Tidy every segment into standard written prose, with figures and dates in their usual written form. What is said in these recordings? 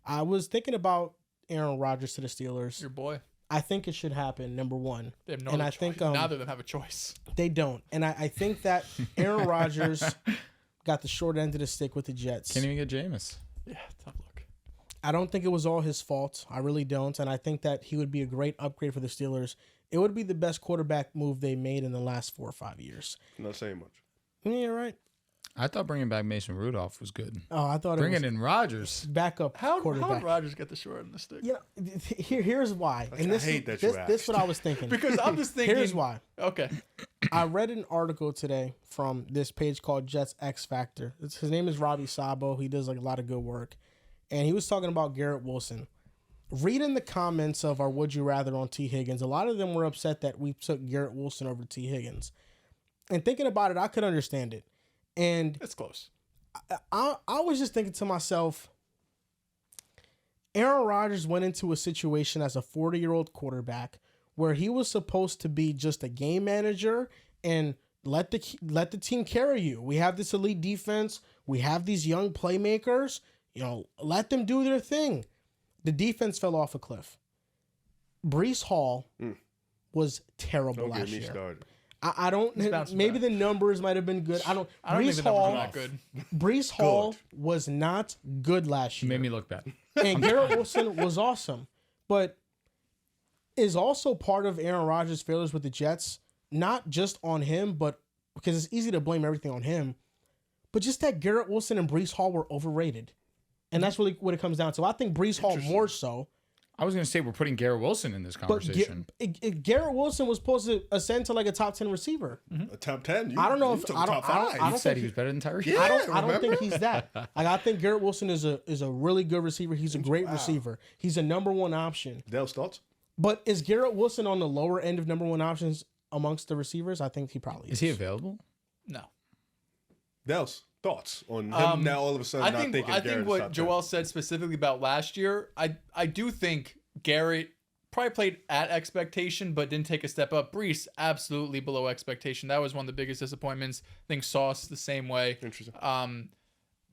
I was thinking about Aaron Rodgers to the Steelers. Your boy. I think it should happen, number one. They have no and other I choice. think Neither of them have a choice. They don't. And I think that Aaron Rodgers got the short end of the stick with the Jets. Can't even get Jameis. Yeah, tough luck. I don't think it was all his fault. I really don't. And I think that he would be a great upgrade for the Steelers. It would be the best quarterback move they made in the last 4 or 5 years. Not saying much. Yeah, right. I thought bringing back Mason Rudolph was good. Oh, I thought Bringing it was in Rodgers. backup How quarterback. did Rodgers get the short end of the stick? You know, here's why. And I hate that you this is what I was thinking. Because I'm just thinking. Here's why. Okay. I read an article today from this page called Jets X Factor. His name is Robbie Sabo. He does like a lot of good work. And he was talking about Garrett Wilson. Reading the comments of our Would You Rather on T. Higgins, a lot of them were upset that we took Garrett Wilson over T. Higgins. And thinking about it, I could understand it. And It's close. I was just thinking to myself, Aaron Rodgers went into a situation as a 40-year-old quarterback where he was supposed to be just a game manager and let the team carry you. We have this elite defense. We have these young playmakers. Let them do their thing. The defense fell off a cliff. Breece Hall was terrible last year. Started. I don't. Maybe the numbers might have been good. I don't think the numbers are that good. Breece Hall was not good last year. Made me look bad. And Garrett Wilson was awesome, but is also part of Aaron Rodgers' failures with the Jets. Not just on him, but because it's easy to blame everything on him, but just that Garrett Wilson and Breece Hall were overrated, and that's really what it comes down to. I think Breece Hall more so. I was going to say we're putting Garrett Wilson in this conversation. But Garrett Wilson was supposed to ascend to like a top 10 receiver. A top 10? I don't know if top 5. I You don't said think he was better than Tyreek. Yeah. I don't think he's that. Like, I think Garrett Wilson is a really good receiver. He's a great receiver. He's a number one option. Dale's thoughts? But is Garrett Wilson on the lower end of number one options amongst the receivers? I think he probably is. Is he available? No. Dale's thoughts on him now all of a sudden not thinking I think Garrett's what top 10. Joel said specifically about last year, I do think Garrett probably played at expectation but didn't take a step up. Breece, absolutely below expectation. That was one of the biggest disappointments. I think Sauce the same way. Interesting.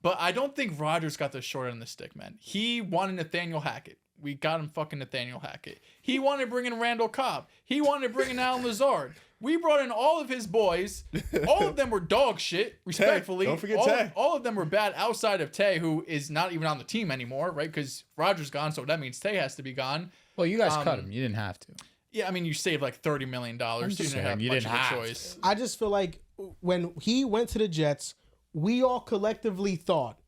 But I don't think Rodgers got the short end of the stick, man. He wanted Nathaniel Hackett. We got him fucking Nathaniel Hackett. He wanted to bring in Randall Cobb. He wanted to bring in Alan Lazard. We brought in all of his boys. All of them were dog shit, respectfully. Don't forget Tay. All of them were bad outside of Tay, who is not even on the team anymore, right? Because Rodgers gone, so that means Tay has to be gone. Well, you guys cut him. You didn't have to. Yeah, I mean, you saved like $30 million. You didn't have much of a choice. I just feel like when he went to the Jets, we all collectively thought,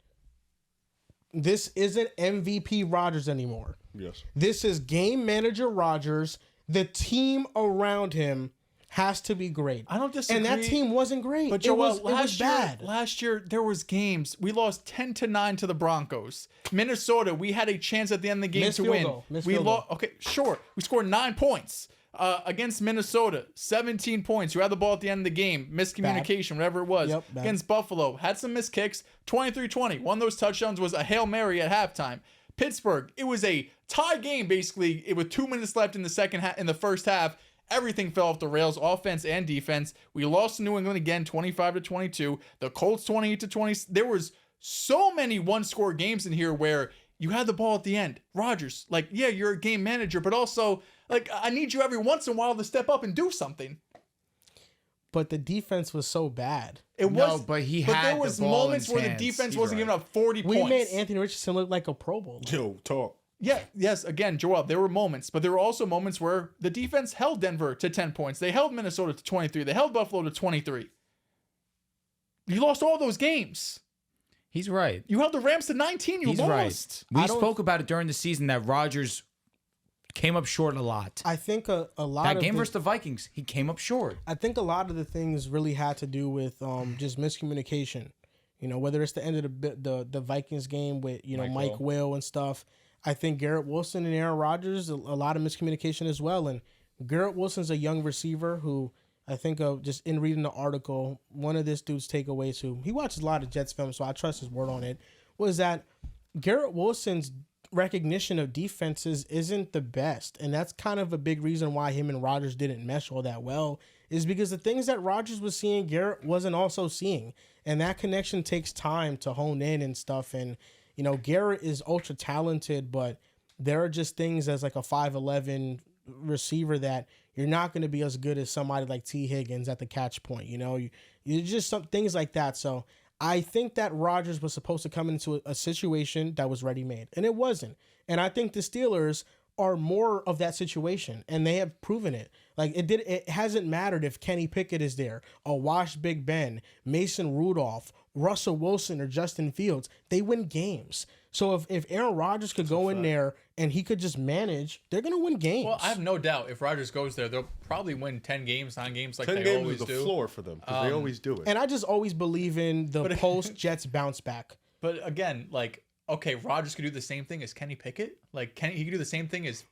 this isn't MVP Rodgers anymore. Yes. This is game manager Rodgers. The team around him has to be great. I don't disagree. And that team wasn't great. But Joel, it was bad. Last year, there was games. We lost 10-9 to the Broncos. Minnesota, we had a chance at the end of the game to win. We lost. Okay, sure. We scored 9 points against Minnesota. 17 points. You had the ball at the end of the game. Miscommunication, whatever it was. Yep, against Buffalo, had some missed kicks. 23-20. One of those touchdowns was a Hail Mary at halftime. Pittsburgh, it was a tie game basically. With 2 minutes left in the first half. Everything fell off the rails, offense and defense. We lost to New England again, 25-22. The Colts, 28-20. There was so many one-score games in here where you had the ball at the end. Rodgers, like, yeah, you're a game manager, but also, like, I need you every once in a while to step up and do something. But the defense was so bad. But there was moments where the defense wasn't giving up 40 points. We made Anthony Richardson look like a Pro Bowler. Yo, talk. Yeah, yes, again, Joel, there were moments, but there were also moments where the defense held Denver to 10 points. They held Minnesota to 23. They held Buffalo to 23. You lost all those games. He's right. You held the Rams to 19. You lost. Right. We spoke about it during the season that Rodgers came up short a lot. I think a lot that of game versus the Vikings, he came up short. I think a lot of the things really had to do with just miscommunication. Whether it's the end of the Vikings game with Mike Will and stuff. I think Garrett Wilson and Aaron Rodgers, a lot of miscommunication as well. And Garrett Wilson's a young receiver who I think just in reading the article, one of this dude's takeaways, who he watches a lot of Jets film, so I trust his word on it, was that Garrett Wilson's recognition of defenses isn't the best. And that's kind of a big reason why him and Rodgers didn't mesh all that well, is because the things that Rodgers was seeing, Garrett wasn't also seeing. And that connection takes time to hone in and stuff. And Garrett is ultra talented, but there are just things as like a 5'11" receiver that you're not going to be as good as somebody like T. Higgins at the catch point. You just some things like that. So I think that Rodgers was supposed to come into a situation that was ready-made, and it wasn't. And I think the Steelers are more of that situation, and they have proven it. Like it hasn't mattered if Kenny Pickett is there, a washed Big Ben, Mason Rudolph, Russell Wilson, or Justin Fields. They win games. So if Aaron Rodgers could go in there and he could just manage, they're gonna win games. Well, I have no doubt if Rodgers goes there, they'll probably win 10 games, 9 games like 10 they games always is the do. floor for them because they always do it. And I just always believe in the post-Jets bounce back. But again, like, okay, Rodgers could do the same thing as Kenny Pickett. Like, he could do the same thing as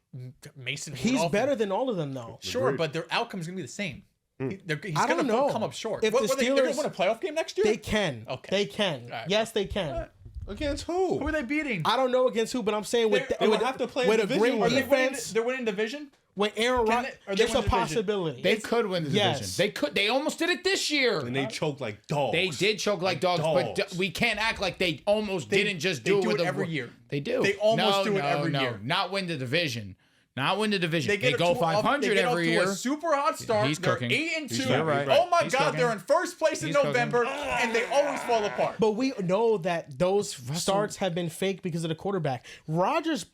Mason He's Rudolph. better than all of them, though. Sure, Agreed. but their outcome's going to be the same. He's I going don't know. to come up short. If the they're going Steelers- to win a playoff game next year? They can. Okay. They can. right. Yes, they can. Against who? Who are they beating? I don't know against who, but I'm saying They would have to play with a a division great winner. defense, They're winning division? with Aaron Can Rodgers, they- or they it's win a the division? possibility. They could win the division. Yes. They almost did it this year. And they choked like dogs. They did choke like dogs, but we can't act like they almost didn't just do they it do with it every year. They do. They almost do it every year. Not win the division. Not win the division. They get go to a- 500 they get off every to year. A super hot start. He's They're cooking. 8-2. You're right. Oh my He's God, cooking. they're in first place in He's cooking. November, and they always fall apart. But we know that those starts have been fake because of the quarterback. Rodgers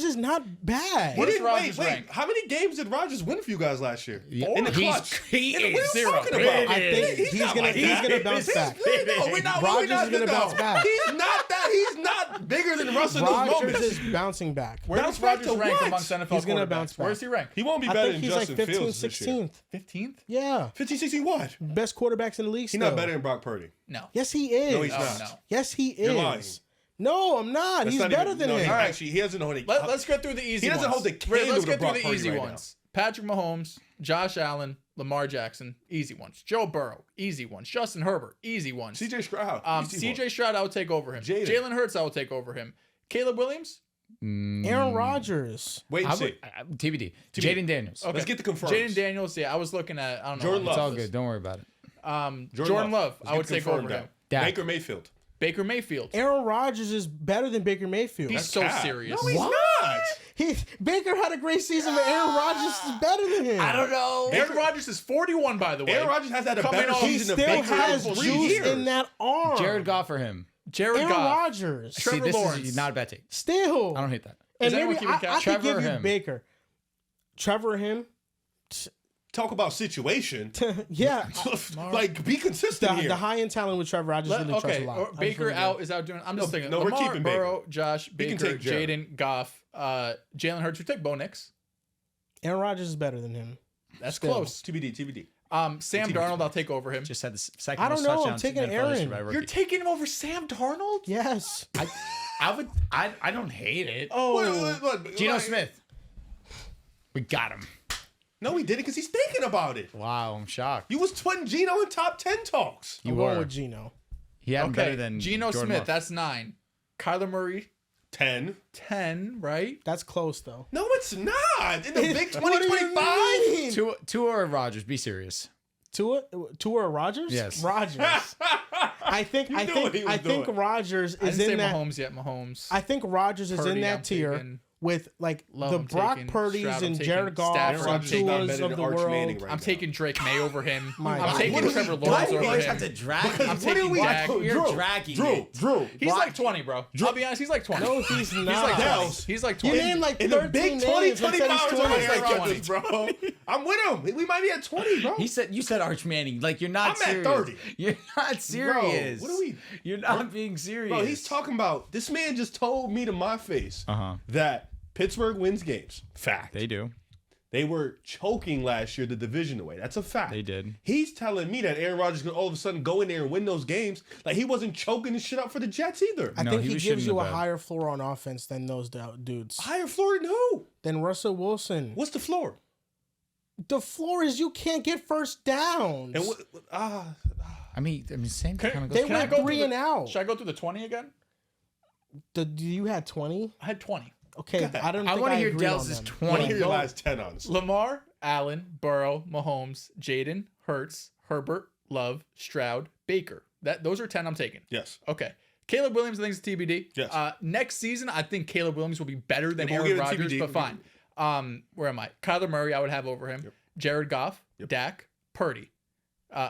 is not bad. What is Wait, Rodgers wait. rank? How many games did Rodgers win for you guys last year? Yeah. In the He's- clutch. he What are is you zero. talking about? I think he's not gonna like he's that. gonna bounce back. No, we're not. Rodgers we're not is gonna bounce back. He's not that. He's not bigger than Russ in those Rodgers moments. is bouncing back. Where Bounce does back Rodgers to rank what? amongst NFL He's gonna quarterbacks? bounce back. Where's he rank? He won't be I better think than he's like Justin 15th, Fields this year. 16th. 15th? Yeah, 15, 16 what? best quarterbacks in the league. He's Still. not better than Brock Purdy. No. Yes, he is. No, he's Oh, not. no. Yes, he You're lying. is. No, I'm not. That's He's not better even- than no, him. All right. Actually, he doesn't know any. Let's go through the easy ones. doesn't hold the Wait, candle let's to get through Brock the Purdy easy right ones. Patrick Mahomes, Josh Allen, Lamar Jackson, easy ones. Joe Burrow, easy ones. Justin Herbert, easy ones. CJ Stroud. CJ Stroud, I would take over him. Jaden. Jalen Hurts, I would take over him. Caleb Williams, Aaron Rodgers. Wait and see. TBD. Jaden Daniels. okay. Let's get the confirms. Jaden Daniels, yeah, I was looking at, I don't know. Jordan It's Love. all good. Don't worry about it. Jordan Love, Let's I would get take confirmed over him. now. Dak. Baker Mayfield. Baker Mayfield. Aaron Rodgers is better than Baker Mayfield. He's so Cap. serious. No, he's not. Baker had a great season, but Aaron Rodgers is better than him. I don't know. Aaron Rodgers is 41, by the way. Aaron Rodgers has had a Coming better off- He season still than Baker has in 3 juice years. in that arm. Jared Goff for him. Jared Aaron Goff. Rodgers. Trevor See, this Lawrence. is not a bad take. Still. I don't hate that. And Is anyone maybe keeping I count? could Trevor give or you him? Baker. Trevor or him? Talk about situation. Yeah. Like, be consistent here. The high-end talent with Trevor, I just really trust Okay, a lot. or I just Baker really do. out is out doing. I'm just thinking. no, we're Lamar, keeping Baker. Burrow, Josh, can Baker, take Jared. Jaden, Goff, Jalen Hurts. We take Bo Nix. Aaron Rodgers is better than him. That's Still. close. TBD. Sam Darnold, I'll take over him. Just had the second I don't most know, I'm touchdowns taking in NFL history Aaron. by a rookie. You're taking him over Sam Darnold? Yes. I don't hate it. What? Geno Smith. We got him. No, he didn't because he's thinking about it. Wow, I'm shocked. You was putting Geno in top 10 talks. I'm You going were. with Geno. He had him Okay, better than Geno Jordan Smith. Love. That's 9. Kyler Murray, 10. 10. Right? That's close, though. No, it's not. In the Big What do you 2025? mean? Tua or Rodgers. Be serious. Tua or Rodgers? Yes. Rodgers. I think You knew what he was doing. Rodgers I is didn't say in that. Mahomes yet. Mahomes. I think Rodgers is in Purdy, that I'm tier taking. with like Love, the I'm Brock taking. Purdy's Stroud, I'm and taking. Jared Goff, Stafford, I'm Tua's taking. Not better of than the Arch world. Manning right I'm now. taking Drake May over him. My I'm God. taking What are Trevor we Lawrence doing? over always him. have to drag I'm it. taking Dak. You're dragging it. Drew. He's like 20, bro. I'll be honest. He's like 20. No, he's not. He's like 20. Dells. He's like You 20. named like In the 13 Big names and said 2025 he's is 20. when He's I like get 20. this, bro. I'm with him. We might be at 20, bro. You said Arch Manning. Like you're not I'm at serious. 30. You're not serious. what are we- You're not being serious. Bro, he's talking about this man just told me to my face that Pittsburgh wins games. Fact. They do. They were choking last year the division away. That's a fact. They did. He's telling me that Aaron Rodgers could all of a sudden go in there and win those games. Like he wasn't choking this shit up for the Jets either. I No, think he he was gives shitting you the a bed. higher floor on offense than those dudes. Higher floor than who? Than Russell Wilson. What's the floor? The floor is you can't get first downs. And what? I mean, same kind of goes. They Can I went go through 3 and out. Should I go through the 20 again? You had 20? I had 20. Okay, I don't. I think want to hear agree on Dell's them. I want to 20. hear your last 10 on this. Lamar, Allen, Burrow, Mahomes, Jaden, Hurts, Herbert, Love, Stroud, Baker. Those are 10 I'm taking. Yes. Okay. Caleb Williams, I think, is TBD. Yes. Next season, I think Caleb Williams will be better than Yeah, we'll Aaron give it Rodgers, TBD. but fine. Where am I? Kyler Murray, I would have over him. Yep. Jared Goff, Dak, Purdy.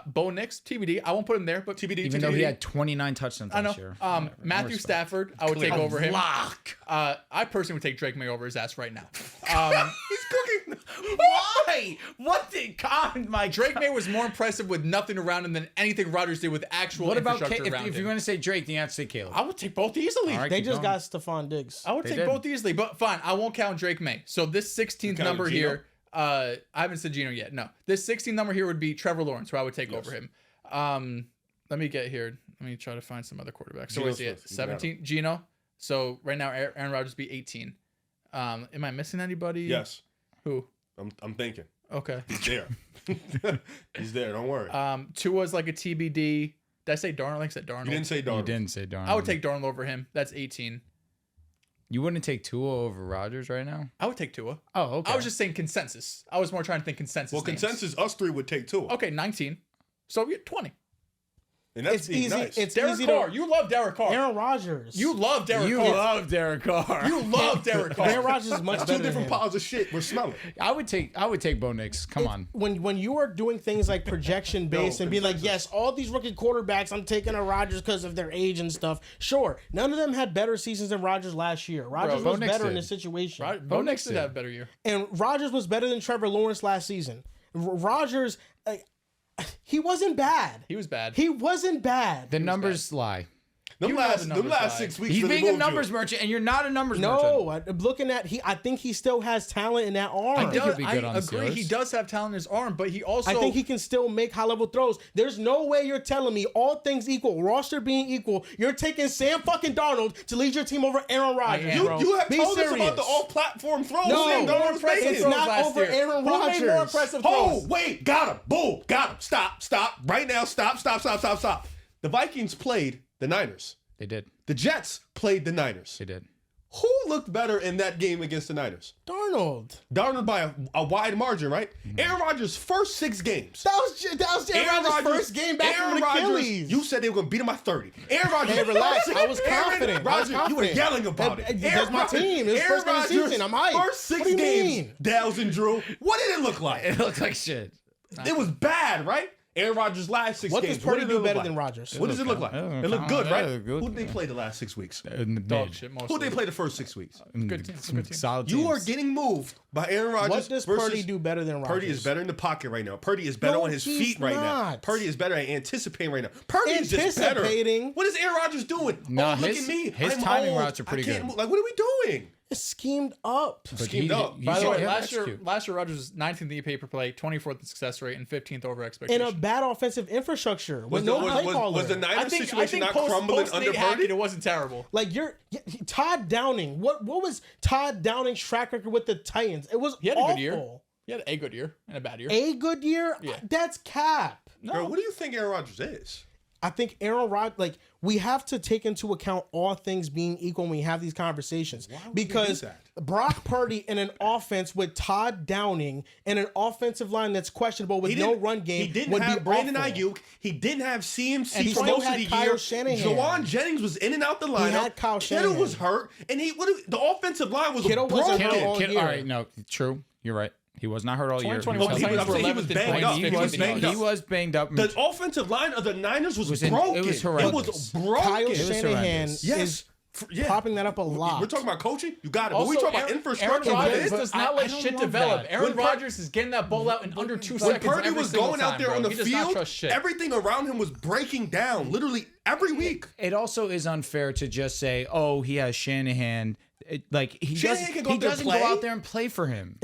Bo Nix, TBD. I won't put him there, but TBD. Even though he had 29 touchdowns I know. last year. Matthew Stafford, I would take over him. Lock. I personally would take Drake May over his ass right now. He's cooking. Why? What did God, my Drake May was more impressive with nothing around him than anything Rodgers did with actual What about infrastructure around if him. you're going to say Drake, then you have to say Caleb. I would take both easily. All right, They keep just going. got Stephon Diggs. I would They take did. both easily, but fine. I won't count Drake May. So this 16th count number Geno? here, I haven't said Geno yet. No, this 16th number here would be Trevor Lawrence, who I would take over him. Let me get here. Let me try to find some other quarterbacks. So where's he at? 17? Geno. So right now, Aaron Rodgers be 18. Am I missing anybody? Yes. Who? I'm thinking. Okay. He's there. He's there. Don't worry. Tua's like a TBD. Did I say Darnold? I think I said Darnold. You didn't say You Darnold. didn't say Darnold. I would take Darnold over him. That's 18. You wouldn't take Tua over Rodgers right now? I would take Tua. Oh, okay. I was just saying consensus. I was more trying to think consensus. Well, names. consensus, us three would take two. Okay, 19. So we get 20. And that's It's being easy. nice. It's Derek easy Carr. to. You love Derek Carr. Aaron Rodgers. You love Derek You Carr. love Derek Carr. You love Derek Carr. Aaron Rodgers is much That's better two than different him. piles of shit we're smelling. I would take Bo Nix. Come on. When you are doing things like projection based and be like, yes, all these rookie quarterbacks, I'm taking a Rodgers because of their age and stuff. Sure, none of them had better seasons than Rodgers last year. Rodgers Bo was Nix better in did. this situation, Bo Nix did. did have a better year. and Rodgers was better than Trevor Lawrence last season. Rodgers, he wasn't bad. He was bad. He wasn't bad. The numbers lie. Them You know last, the them numbers last lie. 6 weeks He's really being a moved numbers you. merchant, and you're not a numbers merchant. No, I'm looking at I think he still has talent in that arm. I think he'll be good on the agree. Steelers. He does have talent in his arm, but he also. I think he can still make high-level throws. There's no way you're telling me, all things equal, roster being equal, you're taking Sam fucking Darnold to lead your team over Aaron Rodgers. am, bro. You have Be told us serious. about the all-platform throws. No, Sam more Darnold was impressive making. It's throws not last over year. Aaron Who made Rodgers. more impressive Oh, throws? wait. Got him. Boom. Got him. Stop. Right now. Stop. The Vikings played the Niners. They did. The Jets played the Niners. They did. Who looked better in that game against the Niners? Darnold. Darnold by a wide margin, right? Aaron Rodgers' first 6 games. That was Aaron Rodgers' first game back Aaron from Rodgers, Achilles. you said they were going to beat him by 30. Aaron Rodgers. Hey, relax. I was Aaron confident. Rodgers, you were yelling about it. That's my team. It was Aaron first game of the Rodgers' season. I'm hyped. First 6 What do you games, mean? Dales and Drew. What did it look like? It looked like shit. It was bad, right? Aaron Rodgers' last 6 What games. does Purdy did it do look better like? than Rodgers? What does it look like? It It looked good, right? good. Who did they play the last 6 weeks? In the Dog mid. shit, Who mostly. did they play the first 6 weeks? Good team. Good team. Solid You are teams. getting moved by Aaron Rodgers. What does versus Purdy do better than Rodgers? Purdy is better in the pocket right now. Purdy is better No, on his he's feet right now. not. Purdy is better at anticipating right now. Purdy is just better. Anticipating? What is Aaron Rodgers doing? Nah, oh, look his- at me. his I'm timing old. routes are pretty I can't good. move. Like, what are we doing? It's schemed up. But schemed up. By the way, yeah, last year execute. Rodgers was 19th in the pay per play, 24th in success rate, and 15th over In expectation. a bad offensive infrastructure with Was no the- play was- caller. was the Niners I think situation not crumbling post under Nate Hackett, Purdy? it wasn't terrible. Like Todd Downing. What was Todd Downing's track record with the Titans? It was He had a awful. good year. He had a good year and a bad year. A good year? Yeah. That's cap. Bro, what do you think Aaron Rodgers is? I think Aaron Rodgers, like, we have to take into account all things being equal when we have these conversations. would we Because do that? Brock Purdy in an offense with Todd Downing and an offensive line that's questionable with no run game He didn't would have be Brandon awful. Ayuk. He didn't have CMC And he for still most of had the Kyle year. Shanahan. Jawan Jennings was in and out the lineup. had Kyle Kittle was Shanahan. hurt, and the offensive line was Kittle wasn't broken. hurt all year. All right, no, true. You're right. He was not hurt all year. 2021 He was- Titans were he was 11th in banged points, up. 15th He was in banged yards. up. He was banged up. The offensive line of the Niners was was in- broken. it was It horrendous. was broken. Kyle was Shanahan horrendous. Yes. is Yeah. popping that up a lot. We're talking about coaching. You got it. But Also, we talking about Aaron infrastructure. Rodgers but does not I let don't shit love develop. that. Aaron When Pur- Rodgers is getting that ball out in under 2 When seconds. Purdy every was single going out time, there bro. on the He does not field, trust shit. everything around him was breaking down literally every week. It also is unfair to just say, "Oh, he has Shanahan." He Shanahan can go he out there and doesn't play. go out there and play for him.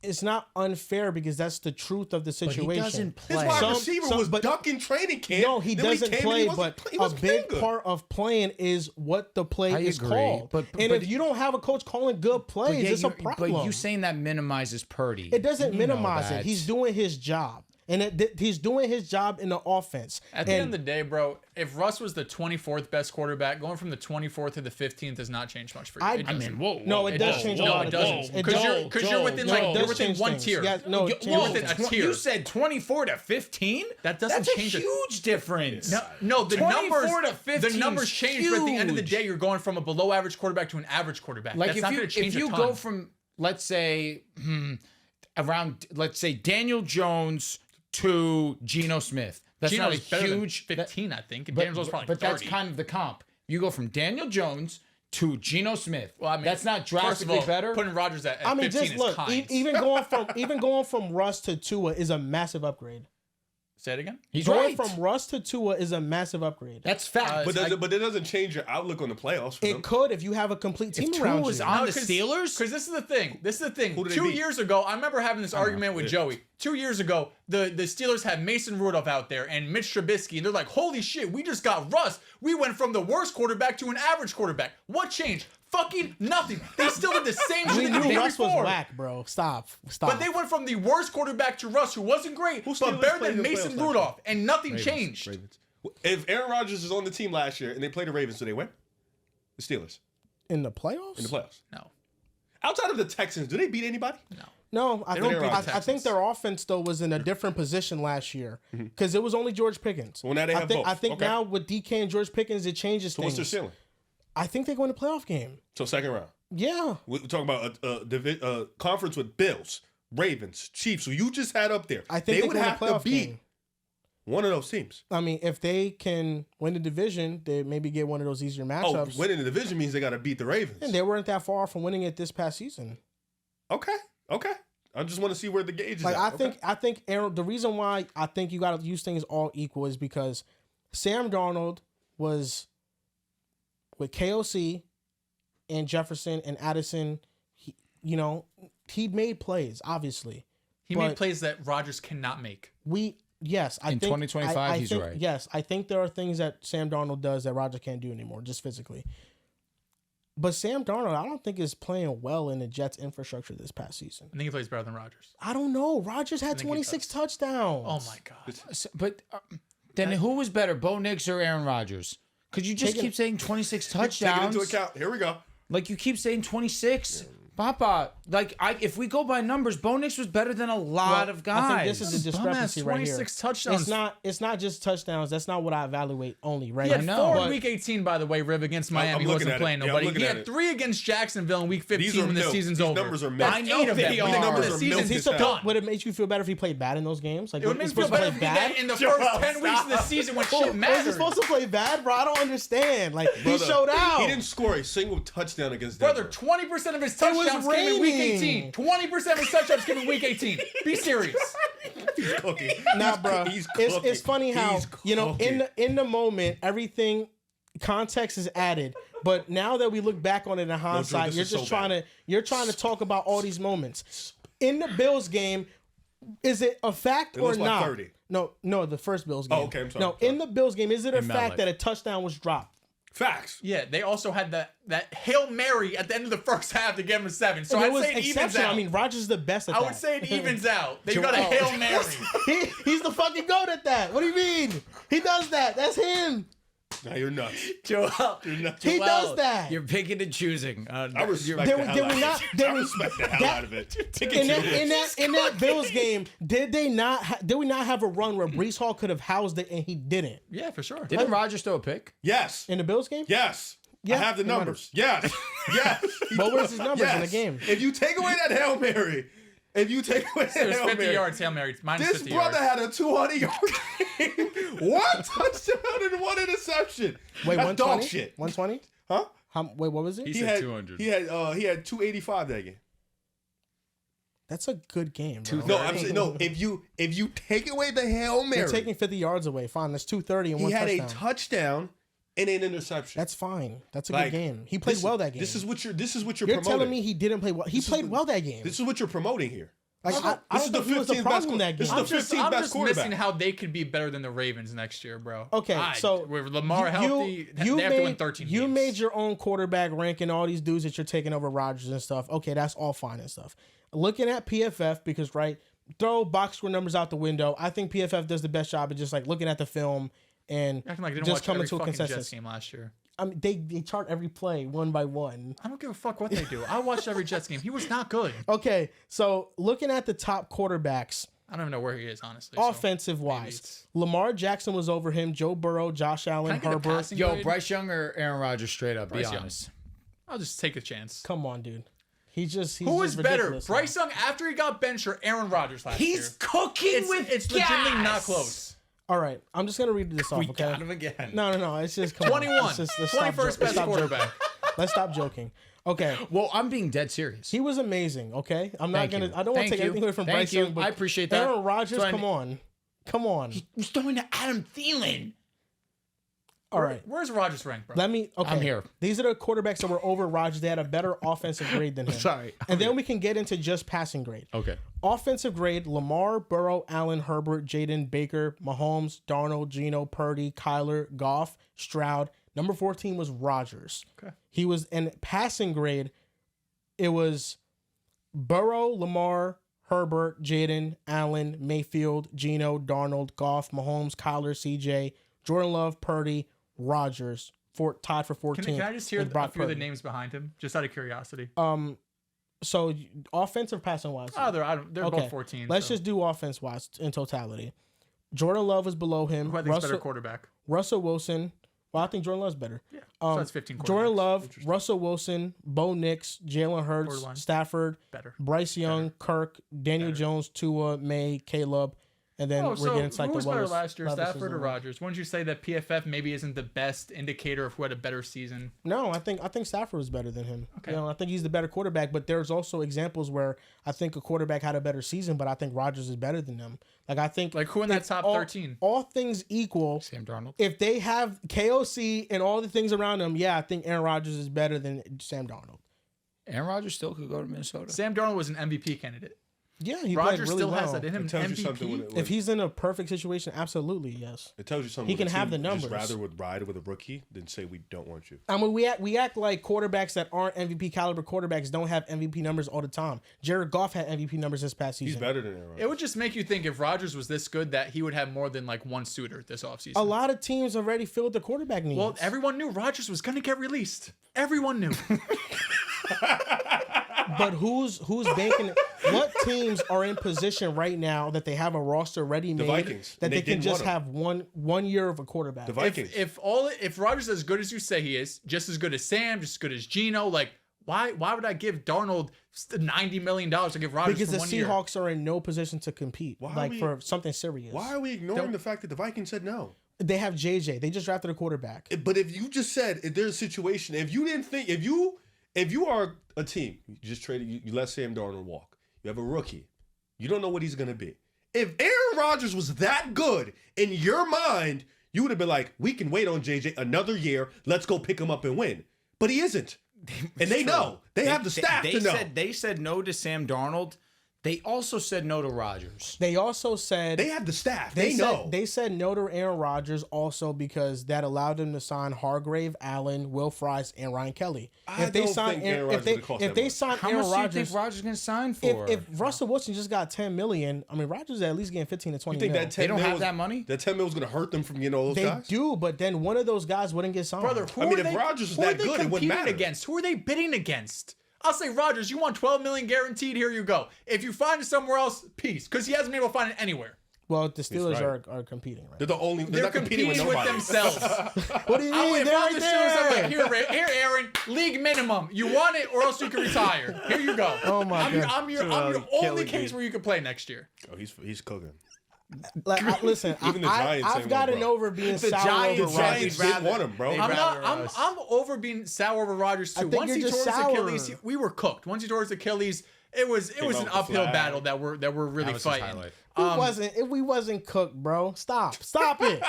It's not unfair because that's the truth of the But he situation. doesn't His play. wide Some- receiver some- was but- ducking training camp. No, he Then when doesn't came in, play, he but wasn't a playing big good. part of playing is what the play I is agree, called. but And if you don't have a coach calling good But plays, yeah, it's a but problem. you saying that minimizes Purdy. It doesn't You know minimize that. it. He's doing his job. and he's doing his job in the offense. At the end of the day, bro, if Russ was the 24th best quarterback, going from the 24th to the 15th does not change much for you. I mean, whoa. No, it does change a lot of things. Because you're within you're within one tier. Yeah, no, you're within a tier. You said 24 to 15? That doesn't change. That's a huge difference. No, the 24 numbers to 15 the numbers change, but at the end of the huge. day, you're going from a below average quarterback to an average quarterback. Like That's not going to change if you a ton. go from, let's say, let's say Daniel Jones to Geno Smith. That's Geno's not a better than huge 15, I think, and but, Daniel's probably but 30. that's kind of the comp. You go from Daniel Jones to Geno Smith. Well, I mean, that's not first of drastically all, better. Putting Rodgers at 15 just is look. kind. Even going from Russ to Tua is a massive upgrade. Say it again. He's Going right. from Russ to Tua is a massive upgrade. That's fact. But that doesn't change your outlook on the playoffs for them. It could if you have a complete team if around Tua was you. on the Steelers, Because this is the thing. Who did they 2 beat? years ago, I remember having this argument with Joey. 2 years ago, the Steelers had Mason Rudolph out there and Mitch Trubisky, and they're like, holy shit, we just got Russ. We went from the worst quarterback to an average quarterback. What changed? Fucking nothing. They still did the same shit We they did the knew year Russ was before. whack, bro. Stop. But they went from the worst quarterback to Russ, who wasn't great, Who but Steelers better played than in the Mason playoffs last Rudolph, and nothing changed. Ravens. If Aaron Rodgers is on the team last year and they play the Ravens, do they win? The Steelers in the playoffs. in the playoffs. No. Outside of the Texans, do they beat anybody? No, I don't beat the think Texans. their offense though was in a different position last year because it was only George Pickens. Well, now they have both. I think Okay. now with DK and George Pickens, it changes So things. what's their ceiling? I think they go in the playoff game. So second round. Yeah. We're talking about a conference with Bills, Ravens, Chiefs, who you just had up there. I think they would go in the have to playoff beat game. one of those teams. I mean, if they can win the division, they maybe get one of those easier matchups. Winning the division means they got to beat the Ravens. And they weren't that far from winning it this past season. Okay. I just want to see where the gauge is Like at. I think Aaron. The reason why I think you got to use things all equal is because Sam Darnold was with KOC and Jefferson and Addison. He made plays. Obviously, He made plays that Rodgers cannot make. I In think 2025, he's think, right. Yes, I think there are things that Sam Darnold does that Rodgers can't do anymore, just physically. But Sam Darnold, I don't think is playing well in the Jets' infrastructure this past season. I think he plays better than Rodgers. I don't know. Rodgers had think he 26 touchdowns. Oh my god. but then who was better, Bo Nix or Aaron Rodgers? Because you just keep saying 26 Take it touchdowns. into account. Here we go. Like you keep saying 26. Papa, if we go by numbers, Bo Nix was better than a lot of guys. I think this is the discrepancy right here. 26 touchdowns. It's not just touchdowns. That's not what I evaluate only, right? He had I know. 4 in But- week 18, by the way, Riv, against Miami. I'm He looking wasn't at it. playing Yeah, I'm nobody. looking He at had it. 3 against Jacksonville in week These 15 are when the milk. season's These over. numbers are That's milk. I know 8 of them. they When the are. season's Milk Is he this supposed, out. would it make you feel better if he played bad in those games? Like, It would make he's me feel supposed to better play if he did bad? in the first 10 weeks of the season when shit Was mattered. he supposed to play bad, bro? I don't understand. Like, he Brother, showed out. He didn't score a single touchdown against Denver. Brother, 20% of his was touchdowns came in week raining. 18. 20% of his touchdowns came in week 18. Be serious. He's cooking. Nah, bro. He's It's cooking. funny how He's in the moment everything context is added, but now that we look back on it in hindsight, this you're is just so bad. you're trying to talk about all these moments in the Bills game. Is it a fact It or looks like not? 30. No, the first Bills game. Oh, okay, I'm sorry. No, in the Bills game, is it a In fact MetLife. that a touchdown was dropped? Facts. Yeah, they also had that Hail Mary at the end of the first half to give him a 7. So And I'd it was say it evens exceptional. out. I mean, Rodgers is the best at I that. would say it evens out. They got a Hail Mary. He's the fucking goat at that. What do you mean? He does that. That's him. Now you're nuts. Joel, You're nuts. He does that. You're picking and choosing. I respect Did the we- hell did out we of not- it. did I we- respect the hell that- out of it. In that Bills game, did we not have a run where Brees Hall could have housed it and he didn't? Yeah, for sure. Didn't Rodgers throw a pick? Yes. In the Bills game? Yes. Yeah. I have the numbers. Yes. Yes. What was his numbers in the game? If you take away that Hail Mary, It was Hail 50 Mary, yards, Hail Mary. Minus this 50 brother yards. had a 200-yard game. One touchdown and one interception. Wait, That's 120? dog shit. 120? Huh? Wait, what was it? He He said had 200. He had 285 that game. That's a good game, bro. No, I'm saying no. If you take away the Hail Mary, You're taking 50 yards away. Fine, that's 230 and he one had touchdown. a touchdown and an interception. That's fine. That's a Like, good game. He played well that game. This is what you're You're promoting. telling me he didn't play well. He played well that game. This is what you're promoting here. Like, I This is don't the think he was the 15th problem best. that This game. is the 15th I'm best just quarterback. missing how they could be better than the Ravens next year, bro. Okay, so with Lamar healthy, they have to win 13 You games. made your own quarterback ranking all these dudes that you're taking over Rodgers and stuff. Okay, that's all fine and stuff. Looking at PFF because throw box score numbers out the window. I think PFF does the best job of just like looking at the film and Acting like they didn't just watch coming every to a fucking Jets consensus. game last year. I mean, they chart every play one by one. I don't give a fuck what they do. I watched every Jets game. He was not good. Okay, so looking at the top quarterbacks, I don't even know where he is, honestly. offensive wise, Lamar Jackson was over him. Joe Burrow, Josh Allen, Can I get a Herbert. passing Yo, grade? Bryce Young or Aaron Rodgers? Straight up, Bryce be Young. honest. I'll just take a chance. Come on, dude. He's Who is better, ridiculous, Bryce man. Young after he got benched or Aaron Rodgers last year? He's cooking It's legitimately not close. All right, I'm just gonna read this off. We Okay. got him again. No. It's just come 21. On. Let's stop 21st best stop quarterback. Joking. Let's stop joking. Okay. Well, I'm being dead serious. He was amazing. Okay. I'm not Thank gonna. you. I don't want to Thank take you. anything away from Thank Bryce you. Young. But I appreciate that. Aaron Rodgers, So I- come on. He's throwing to Adam Thielen. All right. Where's Rodgers ranked, bro? Let me. Okay. I'm here. These are the quarterbacks that were over Rodgers. They had a better offensive grade than him. Sorry. And then we can get into just passing grade. Okay. Offensive grade: Lamar, Burrow, Allen, Herbert, Jaden, Baker, Mahomes, Darnold, Geno, Purdy, Kyler, Goff, Stroud. Number 14 was Rodgers. Okay. He was in passing grade. It was Burrow, Lamar, Herbert, Jaden, Allen, Mayfield, Geno, Darnold, Goff, Mahomes, Kyler, CJ, Jordan Love, Purdy, Rodgers. Tied for 14. Can I just hear with a Brock few of the Purdy. names behind him, just out of curiosity? So offensive passing wise. They're both 14. Let's so. just do offense wise in totality. Jordan Love is below him. Who I think is better quarterback? Russell Wilson. Well, I think Jordan Love's better. Yeah. So that's 15 quarterbacks. Jordan Love, Russell Wilson, Bo Nix, Jalen Hurts, Borderline. Stafford, Better. Bryce Young, Kirk, Daniel Jones, Tua, May, Caleb, and then we're getting to like who the was better lowest. last year, levels Stafford of or the- Rodgers? Wouldn't you say that PFF maybe isn't the best indicator of who had a better season? No, I think Stafford was better than him. Okay. You know, I think he's the better quarterback, but there's also examples where I think a quarterback had a better season, but I think Rodgers is better than them. Like I think Like who in that top 13? All things equal, Sam Darnold. if they have KOC and all the things around them, yeah, I think Aaron Rodgers is better than Sam Darnold. Aaron Rodgers still could go to Minnesota. Sam Darnold was an MVP candidate. Yeah, he Rodgers played really still well. has that in him. It tells you something when MVP. it, If he's in a perfect situation, absolutely, yes. it tells you something. he when can a have team the just numbers. rather would ride with a rookie than say we don't want you. I mean, we act like quarterbacks that aren't MVP caliber quarterbacks don't have MVP numbers all the time. Jared Goff had MVP numbers this past season. He's better than Aaron Rodgers. It would just make you think if Rodgers was this good that he would have more than like one suitor this offseason. A lot of teams already filled their quarterback needs. Well, everyone knew Rodgers was going to get released. Everyone knew. but who's banking? What teams are in position right now that they have a roster ready made Vikings, that and they they can didn't just want him. have one year of a quarterback? The Vikings. if Rodgers is as good as you say he is, just as good as Sam, just as good as Geno, like why would I give Darnold $90 million to give Rodgers Because for the 1 year? Seahawks are in no position to compete, Why are like we- for something serious. Why are we ignoring the fact that the Vikings said no? They have JJ. They just drafted a quarterback. But if you just said if there's a situation, if you didn't think, if you are a team, you just traded, you let Sam Darnold walk. You have a rookie. You don't know what he's gonna be. If Aaron Rodgers was that good in your mind, you would have been like, we can wait on JJ another year. Let's go pick him up and win. But he isn't. And they know. They have the staff to know. They said no to Sam Darnold. They also said no to Rodgers. They also said They have the staff. They know. They said no to Aaron Rodgers also because that allowed them to sign Hargrave, Allen, Will Fries, and Ryan Kelly. I don't think Aaron Rodgers would cost that much. sign How Aaron much do you Rodgers, think Rodgers going to sign for? if Russell Wilson just got $10 million, I mean Rodgers is at least getting 15 to 20 you think mil. that 10 They don't mil have was- that money? That 10 mil was going to hurt them from getting all those They guys? do, but then one of those guys wouldn't get signed. Brother, who I mean, are if they, Rodgers was who are that they good, it wouldn't competing matter. against? Who are they bidding against? I'll say, Rodgers, you want $12 million guaranteed. Here you go. If you find it somewhere else, peace, because he hasn't been able to find it anywhere. Well, the Steelers right. are competing, right? They're not competing with nobody. themselves. What do you mean? If They're I'm right the Steelers, I'm like, there. here, Aaron, league minimum. You want it, or else you can retire. Here you go. Oh my God. I'm your only case where you can play next year. Oh, he's cooking. Like, listen, Even the Giants I've ain't gotten want bro. over being The sour Giants- over the Rodgers. Giants didn't want him, bro. I'm over being sour over Rodgers too. think Once you're he tore just his sour. Achilles, we were cooked. Once he tore his Achilles, it was Came an out with the uphill flag. battle that we're really was his fighting. highlight. We wasn't cooked, bro. Stop it.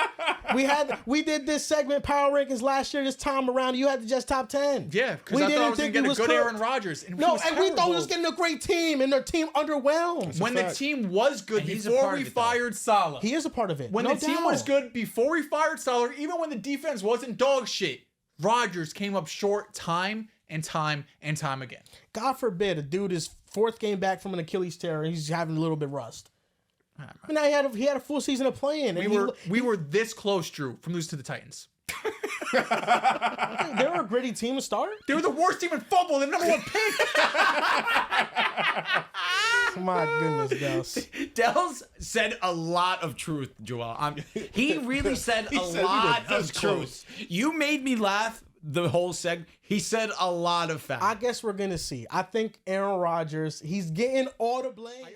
we did this segment Power Rankings last year. This time around, you had to just top 10. Yeah, because I thought I was going to get a good Aaron Rodgers. And No, he was and we thought we was terrible. getting a great team, and their team underwhelmed. When the team was good And he's a before part we of it, though. fired Salah. He is a part of it. When no the team doubt. was good before we fired Salah, even when the defense wasn't dog shit, Rodgers came up short time and time and time again. God forbid a dude is fourth game back from an Achilles tear and he's having a little bit rust. But now he had a full season of playing. We were this close, Drew, from losing to the Titans. They were a gritty team to start. They were the worst team in football. The number 1 pick. My goodness, Dels. Dels said a lot of truth, Joel. He really said a lot of truth. You made me laugh the whole segment. He said a lot of facts. I guess we're going to see. I think Aaron Rodgers, he's getting all the blame.